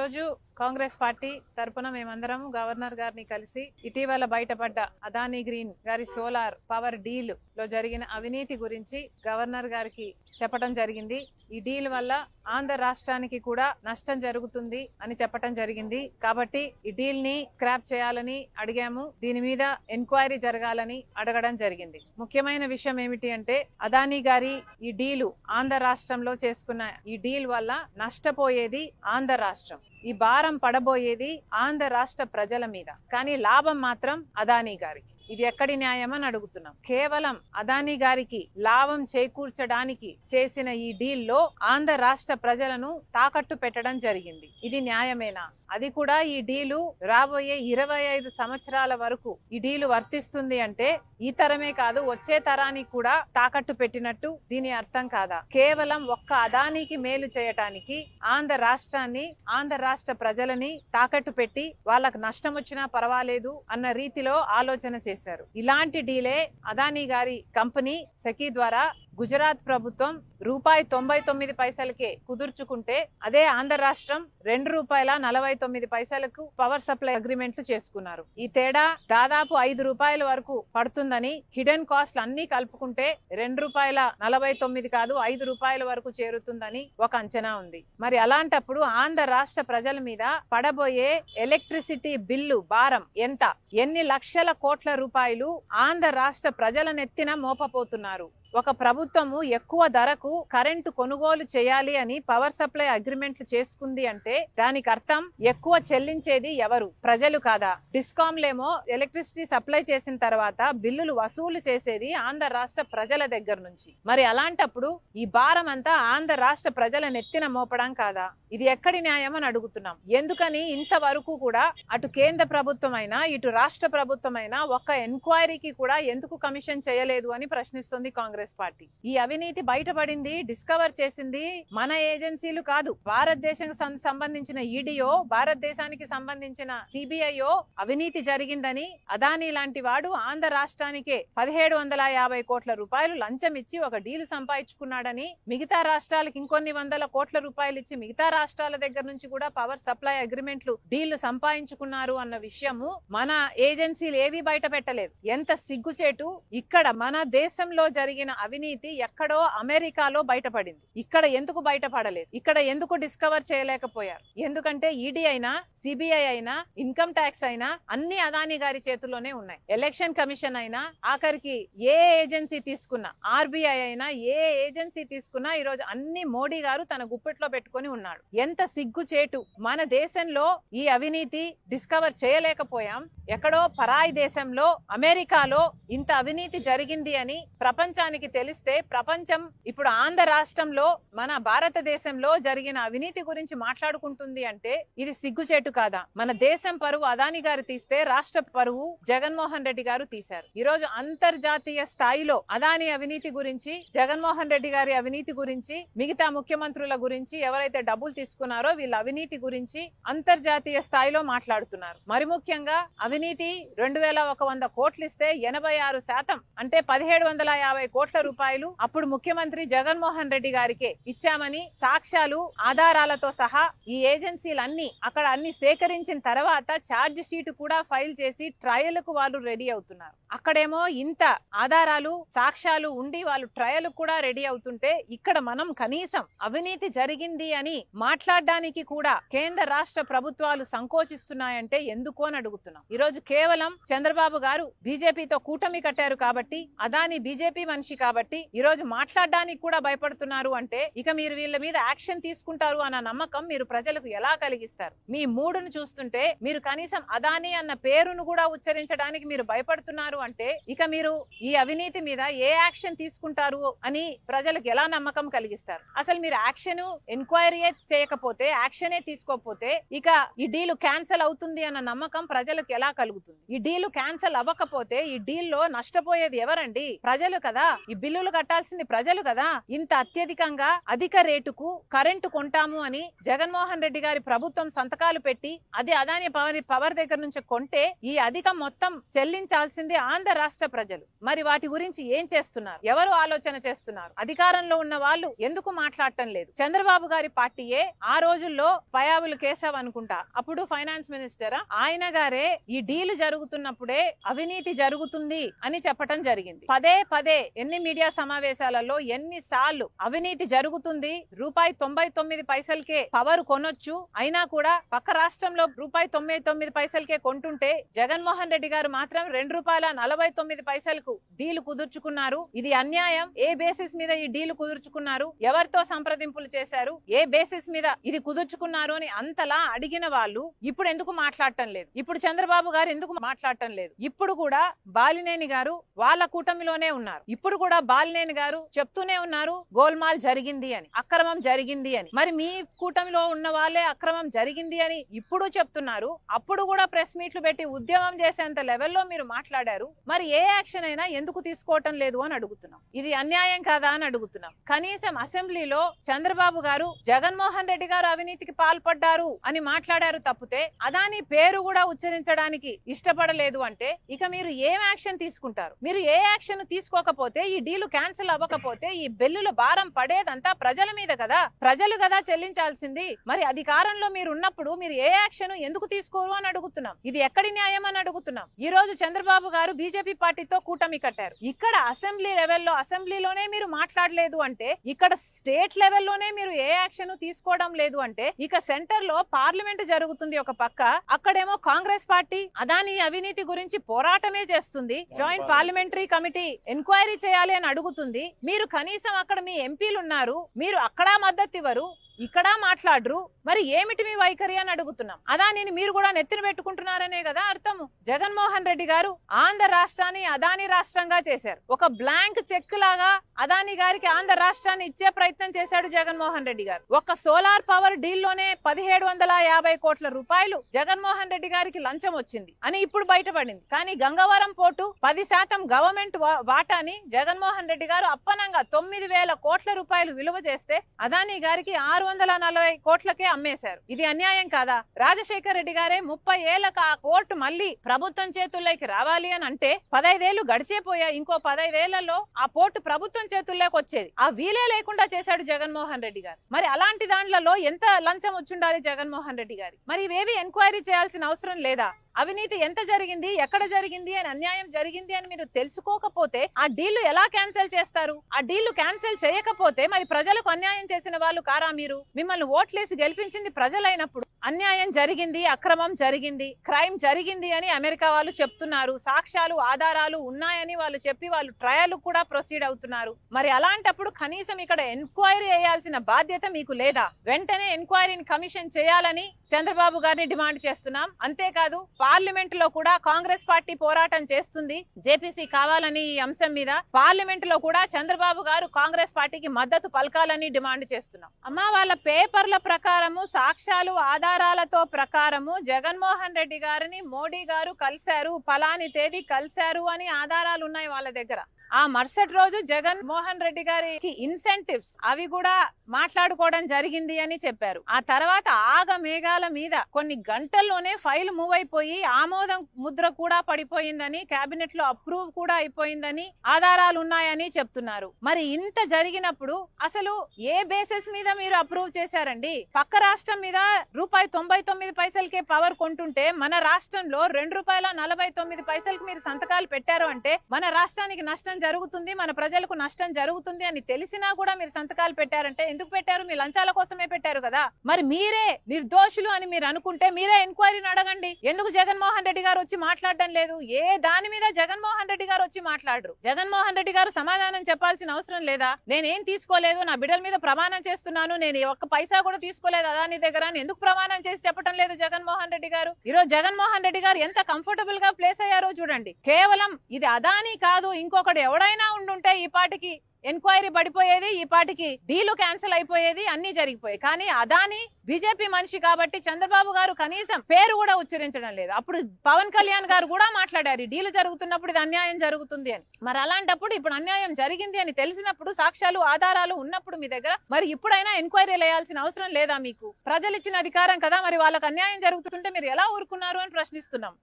ఈరోజు కాంగ్రెస్ పార్టీ తరపున మేమందరం గవర్నర్ గారిని కలిసి ఇటీవల బయటపడ్డ అదానీ గ్రీన్ గారి సోలార్ పవర్ డీల్ లో జరిగిన అవినీతి గురించి గవర్నర్ గారికి చెప్పడం జరిగింది. ఈ డీల్ వల్ల ఆంధ్ర రాష్ట్రానికి కూడా నష్టం జరుగుతుంది అని చెప్పడం జరిగింది. కాబట్టి ఈ డీల్ ని స్క్రాప్ చేయాలని అడిగాము. దీని మీద ఎంక్వైరీ జరగాలని అడగడం జరిగింది. ముఖ్యమైన విషయం ఏమిటి అంటే అదానీ గారి ఈ డీలు ఆంధ్ర రాష్ట్రంలో చేసుకున్న ఈ డీల్ వల్ల నష్టపోయేది ఆంధ్ర రాష్ట్రం. ఈ భారం పడబోయేది ఆంధ్ర రాష్ట్ర ప్రజల మీద. కానీ లాభం మాత్రం అదానీ గారికి. ఇది ఎక్కడి న్యాయం అని అడుగుతున్నాం. కేవలం అదానీ గారికి లాభం చేకూర్చడానికి చేసిన ఈ డీల్ లో ఆంధ్ర రాష్ట్ర ప్రజలను తాకట్టు పెట్టడం జరిగింది. ఇది న్యాయమేనా? అది కూడా ఈ డీలు రాబోయే 25 సంవత్సరాల వరకు ఈ డీలు వర్తిస్తుంది అంటే ఈ తరమే కాదు వచ్చే తరానికి కూడా తాకట్టు పెట్టినట్టు దీని అర్థం కాదా? కేవలం ఒక్క అదానీకి మేలు చేయటానికి ఆంధ్ర రాష్ట్రాన్ని ఆంధ్ర రాష్ట్ర ప్రజలని తాకట్టు పెట్టి వాళ్ళకు నష్టం వచ్చినా పర్వాలేదు అన్న రీతిలో ఆలోచన చేశారు. ఇలాంటి డీలే అదానీ గారి కంపెనీ సెకీ ద్వారా గుజరాత్ ప్రభుత్వం ₹99 కుదుర్చుకుంటే అదే ఆంధ్ర రాష్ట్రం ₹2.49 పవర్ సప్లై అగ్రిమెంట్లు చేసుకున్నారు. ఈ తేడా దాదాపు ₹5 వరకు పడుతుందని హిడెన్ కాస్ట్ అన్ని కలుపుకుంటే ₹2.49 కాదు ₹5 వరకు చేరుతుందని ఒక అంచనా ఉంది. మరి అలాంటప్పుడు ఆంధ్ర రాష్ట్ర ప్రజల మీద పడబోయే ఎలక్ట్రిసిటీ బిల్లు భారం ఎంత? ఎన్ని లక్షల కోట్ల రూపాయలు ఆంధ్ర రాష్ట్ర ప్రజల నెత్తిన మోపపోతున్నారు? ఒక ప్రభుత్వము ఎక్కువ ధరకు కరెంటు కొనుగోలు చేయాలి అని పవర్ సప్లై అగ్రిమెంట్లు చేసుకుంది అంటే దానికి అర్థం ఎక్కువ చెల్లించేది ఎవరు? ప్రజలు కాదా? డిస్కాంలేమో ఎలక్ట్రిసిటీ సప్లై చేసిన తర్వాత బిల్లులు వసూలు చేసేది ఆంధ్ర రాష్ట్ర ప్రజల దగ్గర నుంచి. మరి అలాంటప్పుడు ఈ భారం అంతా ఆంధ్ర రాష్ట్ర ప్రజల నెత్తిన మోపడం కాదా? ఇది ఎక్కడి న్యాయం అని అడుగుతున్నాం. ఎందుకని ఇంతవరకు కూడా అటు కేంద్ర ప్రభుత్వం అయినా ఇటు రాష్ట్ర ప్రభుత్వం అయినా ఒక్క ఎంక్వైరీకి కూడా ఎందుకు కమిషన్ చేయలేదు అని ప్రశ్నిస్తుంది కాంగ్రెస్ పార్టీ. ఈ అవినీతి బయటపడింది, డిస్కవర్ చేసింది మన ఏజెన్సీలు కాదు. భారతదేశానికి సంబంధించిన ఈడీఓ, భారతదేశానికి సంబంధించిన సిబిఐఓ అవినీతి జరిగిందని అదానీ లాంటి వాడు ఆంధ్ర రాష్ట్రానికే 1750 కోట్ల రూపాయలు లంచం ఇచ్చి ఒక డీల్ సంపాదించుకున్నాడని, మిగతా రాష్ట్రాలకు ఇంకొన్ని వందల కోట్ల రూపాయలు ఇచ్చి మిగతా రాష్ట్రాల దగ్గర నుంచి కూడా పవర్ సప్లై అగ్రిమెంట్లు డీల్ సంపాదించుకున్నారు అన్న విషయము మన ఏజెన్సీలు ఏవి బయట పెట్టలేదు. ఎంత సిగ్గుచేటు! ఇక్కడ మన దేశంలో జరిగిన అవినీతి ఎక్కడో అమెరికాలో బయటపడింది. ఇక్కడ ఎందుకు బయటపడలేదు? ఇక్కడ ఎందుకు డిస్కవర్ చేయలేకపోయారు? ఎందుకంటే ఈడీ అయినా సిబిఐ అయినా ఇన్కమ్ ట్యాక్స్ అయినా అన్ని అదానీ గారి చేతుల్లోనే ఉన్నాయి. ఎలక్షన్ కమిషన్ అయినా ఆఖరికి ఏ ఏజెన్సీ తీసుకున్నా, ఆర్బీఐ అయినా ఏ ఏజెన్సీ తీసుకున్నా ఈరోజు అన్ని మోడీ గారు తన గుప్పెట్లో పెట్టుకుని ఉన్నాడు. ఎంత సిగ్గుచేటు! మన దేశంలో ఈ అవినీతి డిస్కవర్ చేయలేకపోయాం. ఎక్కడో పరాయి దేశంలో అమెరికాలో ఇంత అవినీతి జరిగింది అని ప్రపంచానికి తెలిస్తే ప్రపంచం ఇప్పుడు ఆంధ్ర రాష్ట్రంలో మన భారతదేశంలో జరిగిన అవినీతి గురించి మాట్లాడుకుంటుంది అంటే ఇది సిగ్గుచేటు కాదా? మన దేశం పరువు అదానీ గారు తీస్తే రాష్ట్ర పరువు జగన్మోహన్ రెడ్డి గారు తీశారు. ఈ రోజు అంతర్జాతీయ స్థాయిలో అదానీ అవినీతి గురించి, జగన్మోహన్ రెడ్డి గారి అవినీతి గురించి, మిగతా ముఖ్యమంత్రుల గురించి, ఎవరైతే డబ్బులు తీసుకున్నారో వీళ్ళ అవినీతి గురించి అంతర్జాతీయ స్థాయిలో మాట్లాడుతున్నారు. మరి ముఖ్యంగా అవినీతి 2100 కోట్లు ఇస్తే 86% అంటే 1750 కోట్ల రూపాయలు అప్పుడు ముఖ్యమంత్రి జగన్మోహన్ రెడ్డి గారికే ఇచ్చామని సాక్ష్యాలు, ఆధారాలతో సహా ఈ ఏజెన్సీలన్నీ అక్కడ అన్ని సేకరించిన తర్వాత ఛార్జ్ షీట్ కూడా ఫైల్ చేసి ట్రయల్ కు వాళ్ళు రెడీ అవుతున్నారు. అక్కడేమో ఇంత ఆధారాలు, సాక్ష్యాలు ఉండి వాళ్ళు ట్రయల్ కూడా రెడీ అవుతుంటే ఇక్కడ మనం కనీసం అవినీతి జరిగింది అని మాట్లాడడానికి కూడా కేంద్ర రాష్ట్ర ప్రభుత్వాలు సంకోచిస్తున్నాయంటే ఎందుకు అని అడుగుతున్నాం. ఈ రోజు కేవలం చంద్రబాబు గారు బీజేపీతో కూటమి కట్టారు కాబట్టి, అదానీ బీజేపీ మనిషి కాబట్టి ఈ రోజు మాట్లాడడానికి కూడా భయపడుతున్నారు అంటే ఇక మీరు వీళ్ళ మీద యాక్షన్ తీసుకుంటారు అన్న నమ్మకం మీరు ప్రజలకు ఎలా కలిగిస్తారు? మీ మూడును చూస్తుంటే మీరు కనీసం అదానీ అన్న పేరును కూడా ఉచ్చరించడానికి మీరు భయపడుతున్నారు అంటే ఇక మీరు ఈ అవినీతి మీద ఏ యాక్షన్ తీసుకుంటారు అని ప్రజలకు ఎలా నమ్మకం కలిగిస్తారు? అసలు మీరు యాక్షన్ ఎంక్వైరీ చేయకపోతే, యాక్షనే తీసుకోకపోతే ఇక ఈ డీల్ క్యాన్సల్ అవుతుంది అన్న నమ్మకం ప్రజలకు ఎలా కలుగుతుంది? ఈ డీల్ క్యాన్సల్ అవ్వకపోతే ఈ డీల్ లో నష్టపోయేది ఎవరండి? ప్రజలు కదా. ఈ బిల్లులు కట్టాల్సింది ప్రజలు కదా. ఇంత అత్యధికంగా అధిక రేటుకు కరెంటు కొంటాము అని జగన్మోహన్ రెడ్డి గారి ప్రభుత్వం సంతకాలు పెట్టి అది అదాని పవర్ దగ్గర నుంచి కొంటే ఈ అధికం మొత్తం చెల్లించాల్సింది ఆంధ్ర రాష్ట్ర ప్రజలు. మరి వాటి గురించి ఏం చేస్తున్నారు? ఎవరు ఆలోచన చేస్తున్నారు? అధికారంలో ఉన్న వాళ్ళు ఎందుకు మాట్లాడటం లేదు? చంద్రబాబు గారి పార్టీయే ఆ రోజుల్లో పయావులు కేశవ్ అనుకుంటా, అప్పుడు ఫైనాన్స్ మినిస్టర్, ఆయన గారే ఈ డీల్ జరుగుతున్నప్పుడే అవినీతి జరుగుతుంది అని చెప్పటం జరిగింది. పదే పదే ఎన్ని మీడియా సమావేశాలలో ఎన్నిసార్లు అవినీతి జరుగుతుంది, ₹99 పవర్ కొనొచ్చు, అయినా కూడా పక్క రాష్ట్రంలో ₹99 కొంటుంటే జగన్మోహన్ రెడ్డి గారు మాత్రం ₹2.49 డీల్ కుదుర్చుకున్నారు. ఇది అన్యాయం. ఏ బేసిస్ మీద ఈ డీల్ కుదుర్చుకున్నారు? ఎవరితో సంప్రదింపులు చేశారు? ఏ బేసిస్ మీద ఇది కుదుర్చుకున్నారు అని అంతలా అడిగిన వాళ్ళు ఇప్పుడు ఎందుకు మాట్లాడటం లేదు? ఇప్పుడు చంద్రబాబు గారు ఎందుకు మాట్లాడటం లేదు? ఇప్పుడు కూడా బాలినేని గారు వాళ్ళ కూటమిలోనే ఉన్నారు. ఇప్పుడు కూడా బాలినేని గారు చెప్తూనే ఉన్నారు గోల్మాల్ జరిగింది అని, అక్రమం జరిగింది అని. మరి మీ కూటమిలో ఉన్న వాళ్ళే అక్రమం జరిగింది అని ఇప్పుడు చెప్తున్నారు. అప్పుడు కూడా ప్రెస్ మీట్లు పెట్టి ఉద్యమం చేసేంత లెవెల్లో మీరు మాట్లాడారు. మరి ఏ యాక్షన్ అయినా ఎందుకు తీసుకోవటం లేదు అని అడుగుతున్నాం. ఇది అన్యాయం కాదా అని అడుగుతున్నాం. కనీసం అసెంబ్లీలో చంద్రబాబు గారు జగన్మోహన్ రెడ్డి గారు అవినీతికి పాల్పడ్డారు అని మాట్లాడారు తప్పితే అదాని పేరు కూడా ఉచ్చరించడానికి ఇష్టపడలేదు అంటే ఇక మీరు ఏం యాక్షన్ తీసుకుంటారు? మీరు ఏ యాక్షన్ తీసుకోకపోతే, ఈ డీలు క్యాన్సిల్ అవ్వకపోతే ఈ బిల్లుల భారం పడేదంతా ప్రజల మీద కదా, ప్రజలు కదా చెల్లించాల్సింది. మరి అధికారంలో మీరు ఉన్నప్పుడు మీరు ఏ యాక్షన్ ఎందుకు తీసుకోరు అని అడుగుతున్నాం. ఇది ఎక్కడి న్యాయం అని అడుగుతున్నాం. ఈ రోజు చంద్రబాబు గారు బీజేపీ పార్టీతో కూటమి కట్టారు. ఇక్కడ అసెంబ్లీ లెవెల్లో అసెంబ్లీలోనే మీరు మాట్లాడలేదు అంటే, ఇక్కడ స్టేట్ లెవెల్లోనే మీరు ఏ యాక్షన్ తీసుకోవడం లేదు అంటే, ఇక సెంటర్ లో పార్లమెంట్ జరుగుతుంది ఒక పక్క, అక్కడేమో కాంగ్రెస్ పార్టీ అదాని అవినీతి గురించి పోరాటమే చేస్తుంది. జాయింట్ పార్లమెంటరీ కమిటీ ఎంక్వైరీ చేయాలి అని అడుగుతుంది. మీరు కనీసం అక్కడ మీ ఎంపీలు ఉన్నారు, మీరు అక్కడ మద్దతు ఇవ్వరు, ఇక్కడ మాట్లాడరు. మరి ఏమిటి మీ వైఖరి అని అడుగుతున్నాం. అదానిని మీరు కూడా నెత్తిన పెట్టుకుంటున్నారనే కదా అర్థము. జగన్మోహన్ రెడ్డి గారు ఆంధ్ర రాష్ట్రాన్ని అదాని రాష్ట్రంగా చేశారు. ఒక బ్లాంక్ చెక్ లాగా అదాని గారికి ఆంధ్ర రాష్ట్రాన్ని ఇచ్చే ప్రయత్నం చేశాడు జగన్మోహన్ రెడ్డి గారు. ఒక సోలార్ పవర్ డీల్ లోనే 1750 కోట్ల రూపాయలు జగన్మోహన్ రెడ్డి గారికి లంచం వచ్చింది అని ఇప్పుడు బయటపడింది. కానీ గంగవరం పోర్టు 10% గవర్నమెంట్ వాటాని జగన్మోహన్ రెడ్డి గారు అప్పనంగా 9,000 కోట్ల రూపాయలు విలువ చేస్తే అదాని గారికి 640 కోట్లకే అమ్మేశారు. ఇది అన్యాయం కాదా? రాజశేఖర్ రెడ్డి గారే 30 ఏళ్లకు ఆ కోర్టు మళ్ళీ ప్రభుత్వం చేతుల్లోకి రావాలి అని అంటే 15 ఏళ్లు గడిచేపోయాయి. ఇంకో 15 ఏళ్లలో ఆ పోర్టు ప్రభుత్వం చేతుల్లోకి వచ్చేది. ఆ వీలే లేకుండా చేశాడు జగన్మోహన్ రెడ్డి గారు. మరి అలాంటి దాంట్లో ఎంత లంచం వచ్చుండాలి జగన్మోహన్ రెడ్డి గారి? మరి ఇవేవి ఎంక్వైరీ చేయాల్సిన అవసరం లేదా? అవినీతి ఎంత జరిగింది, ఎక్కడ జరిగింది అని, అన్యాయం జరిగింది అని మీరు తెలుసుకోకపోతే ఆ డీల్ ఎలా క్యాన్సిల్ చేస్తారు? ఆ డీల్ క్యాన్సిల్ చేయకపోతే మరి ప్రజలకు అన్యాయం చేసిన వాళ్ళు కారా మీరు? మిమ్మల్ని ఓట్లేసి గెలిపించింది ప్రజలైనప్పుడు అన్యాయం జరిగింది, అక్రమం జరిగింది, క్రైమ్ జరిగింది అని అమెరికా వాళ్ళు చెప్తున్నారు. సాక్ష్యాలు ఆధారాలు ఉన్నాయని వాళ్ళు చెప్పి వాళ్ళు ట్రయల్ కూడా ప్రొసీడ్ అవుతున్నారు. మరి అలాంటప్పుడు కనీసం ఇక్కడ ఎంక్వైరీ చేయాల్సిన బాధ్యత మీకు లేదా? వెంటనే ఎంక్వైరీని కమిషన్ చేయాలని చంద్రబాబు గారిని డిమాండ్ చేస్తున్నాం. అంతేకాదు పార్లమెంట్ లో కూడా కాంగ్రెస్ పార్టీ పోరాటం చేస్తుంది జేపీసీ కావాలని ఈ అంశం మీద. పార్లమెంట్ లో కూడా చంద్రబాబు గారు కాంగ్రెస్ పార్టీకి మద్దతు పలకాలని డిమాండ్ చేస్తున్నాం. అమ్మా, వాళ్ళ పేపర్ల ప్రకారము, సాక్ష్యాలు ఆధారాలతో ప్రకారము జగన్మోహన్ రెడ్డి గారిని మోడీ గారు కలిశారు, ఫలాని తేదీ కలిశారు అని ఆధారాలు ఉన్నాయి వాళ్ళ దగ్గర. ఆ మరుసటి రోజు జగన్మోహన్ రెడ్డి గారికి ఇన్సెంటివ్స్ అవి కూడా మాట్లాడుకోవడం జరిగింది అని చెప్పారు. ఆ తర్వాత ఆగమేఘాల మీద కొన్ని గంటల్లోనే ఫైల్ మూవ్ అయిపోయి ఆమోదం ముద్ర కూడా పడిపోయిందని, కేబినెట్ లో అప్రూవ్ కూడా అయిపోయిందని ఆధారాలు ఉన్నాయని చెప్తున్నారు. మరి ఇంత జరిగినప్పుడు అసలు ఏ బేసిస్ మీద మీరు అప్రూవ్ చేశారండి? పక్క రాష్ట్రం మీద ₹99 పవర్ కొంటుంటే మన రాష్ట్రంలో ₹2.49 మీరు సంతకాలు పెట్టారు అంటే మన రాష్ట్రానికి నష్టం జరుగుతుంది, మన ప్రజలకు నష్టం జరుగుతుంది అని తెలిసినా కూడా మీరు సంతకాలు పెట్టారంటే ఎందుకు పెట్టారు? మీ లంచాల కోసమే పెట్టారు కదా. మరి మీరే నిర్దోషులు అని మీరు అనుకుంటే మీరే ఎంక్వైరీని అడగండి. ఎందుకు జగన్మోహన్ రెడ్డి గారు వచ్చి మాట్లాడడం లేదు? ఏ దాని మీద జగన్మోహన్ రెడ్డి గారు వచ్చి మాట్లాడరు? జగన్మోహన్ రెడ్డి గారు సమాధానం చెప్పాల్సిన అవసరం లేదా? నేనేం తీసుకోలేదు, నా బిడ్డల మీద ప్రమాణం చేస్తున్నాను, నేను ఒక్క పైసా కూడా తీసుకోలేదు అదాని దగ్గర అని ఎందుకు ప్రమాణం చేసి చెప్పడం లేదు జగన్మోహన్ రెడ్డి గారు? ఈరోజు జగన్మోహన్ రెడ్డి గారు ఎంత కంఫర్టబుల్ గా ప్లేస్ అయ్యారో చూడండి. కేవలం ఇది అదాని కాదు, ఇంకొకటి ఎవడైనా ఉండుంటే ఈ పాటికి ఎంక్వైరీ పడిపోయేది, ఈ పాటికి డీలు క్యాన్సిల్ అయిపోయేది, అన్ని జరిగిపోయాయి. కానీ అదాని బీజేపీ మనిషి కాబట్టి చంద్రబాబు గారు కనీసం పేరు కూడా ఉచ్చరించడం లేదు. అప్పుడు పవన్ కళ్యాణ్ గారు కూడా మాట్లాడారు డీలు జరుగుతున్నప్పుడు ఇది అన్యాయం జరుగుతుంది అని. మరి అలాంటప్పుడు ఇప్పుడు అన్యాయం జరిగింది అని తెలిసినప్పుడు, సాక్ష్యాలు ఆధారాలు ఉన్నప్పుడు మీ దగ్గర, మరి ఇప్పుడైనా ఎంక్వైరీ వేయాల్సిన అవసరం లేదా మీకు? ప్రజలు ఇచ్చిన అధికారం కదా, మరి వాళ్ళకి అన్యాయం జరుగుతుంటే మీరు ఎలా ఊరుకున్నారు అని ప్రశ్నిస్తున్నాం.